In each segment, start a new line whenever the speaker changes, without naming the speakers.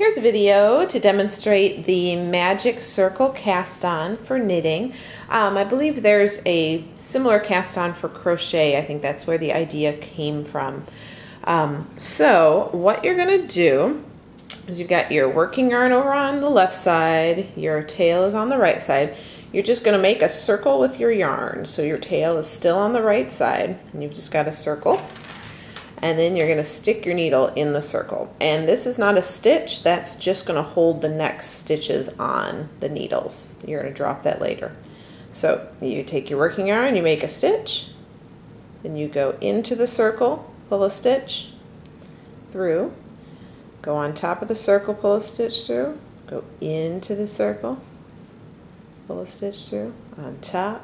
Here's a video to demonstrate the Magic Circle cast-on for knitting. I believe there's a similar cast-on for crochet. I think that's where the idea came from. So what you're going to do is you've got your working yarn over on the left side, your tail is on the right side. You're just going to make a circle with your yarn. So your tail is still on the right side, and you've just got a circle. And then you're going to stick your needle in the circle. And this is not a stitch, that's just going to hold the next stitches on the needles. You're going to drop that later. So you take your working yarn, you make a stitch, then you go into the circle, pull a stitch through, go on top of the circle, pull a stitch through, go into the circle, pull a stitch through, on top,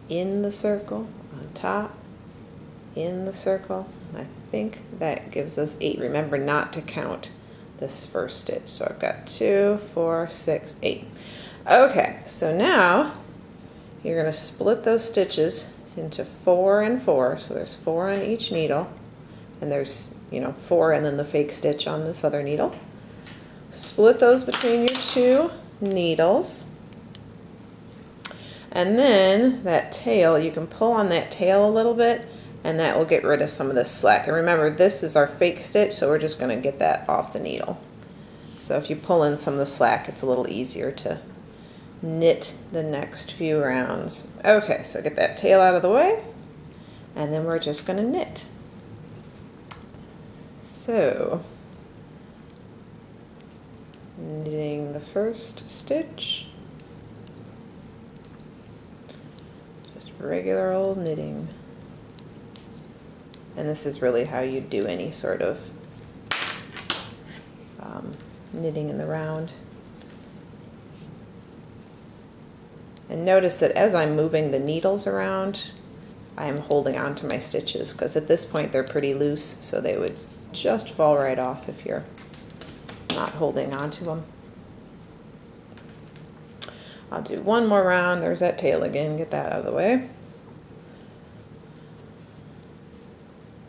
in the circle, on top, in the circle. I think that gives us 8. Remember not to count this first stitch. So I've got 2, 4, 6, 8. Okay, so now you're going to split those stitches into 4 and 4. So there's 4 on each needle, and there's 4 and then the fake stitch on this other needle. Split those between your 2 needles. And then that tail, you can pull on that tail a little bit, and that will get rid of some of this slack. And remember, this is our fake stitch, so we're just going to get that off the needle. So if you pull in some of the slack, it's a little easier to knit the next few rounds. Okay, so get that tail out of the way, and then we're just going to knit. So, knitting the first stitch, just regular old knitting. And this is really how you do any sort of knitting in the round. And notice that as I'm moving the needles around, I am holding on to my stitches, because at this point they're pretty loose, so they would just fall right off if you're not holding on to them. I'll do one more round. There's that tail again. Get that out of the way.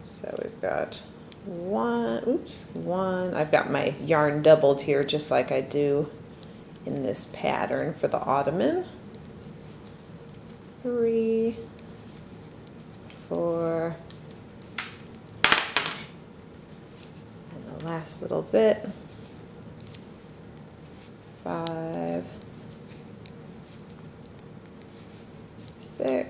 So we've got one. I've got my yarn doubled here just like I do in this pattern for the ottoman. 3, 4, and the last little bit. 5, 6,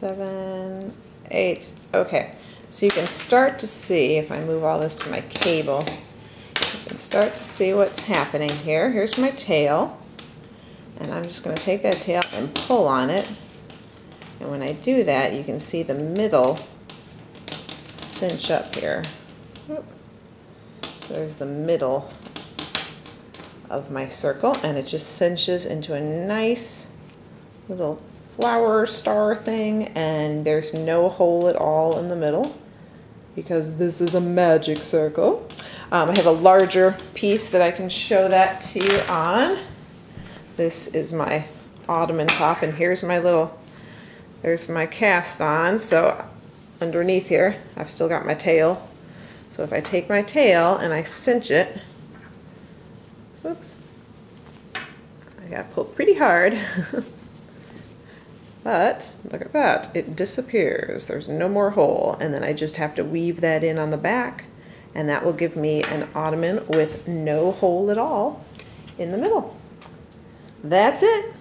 7, 8. Okay, so you can start to see, if I move all this to my cable, you can start to see what's happening here. Here's my tail, and I'm just going to take that tail and pull on it. And when I do that, you can see the middle cinch up here. So there's the middle of my circle, and it just cinches into a nice little flower star thing, and there's no hole at all in the middle because this is a magic circle. I have a larger piece that I can show that to you on. This is my ottoman top, and here's my there's my cast on. So underneath here I've still got my tail. So if I take my tail and I cinch it, oops, I gotta pull pretty hard. But look at that, it disappears. There's no more hole, and then I just have to weave that in on the back, and that will give me an ottoman with no hole at all in the middle. That's it.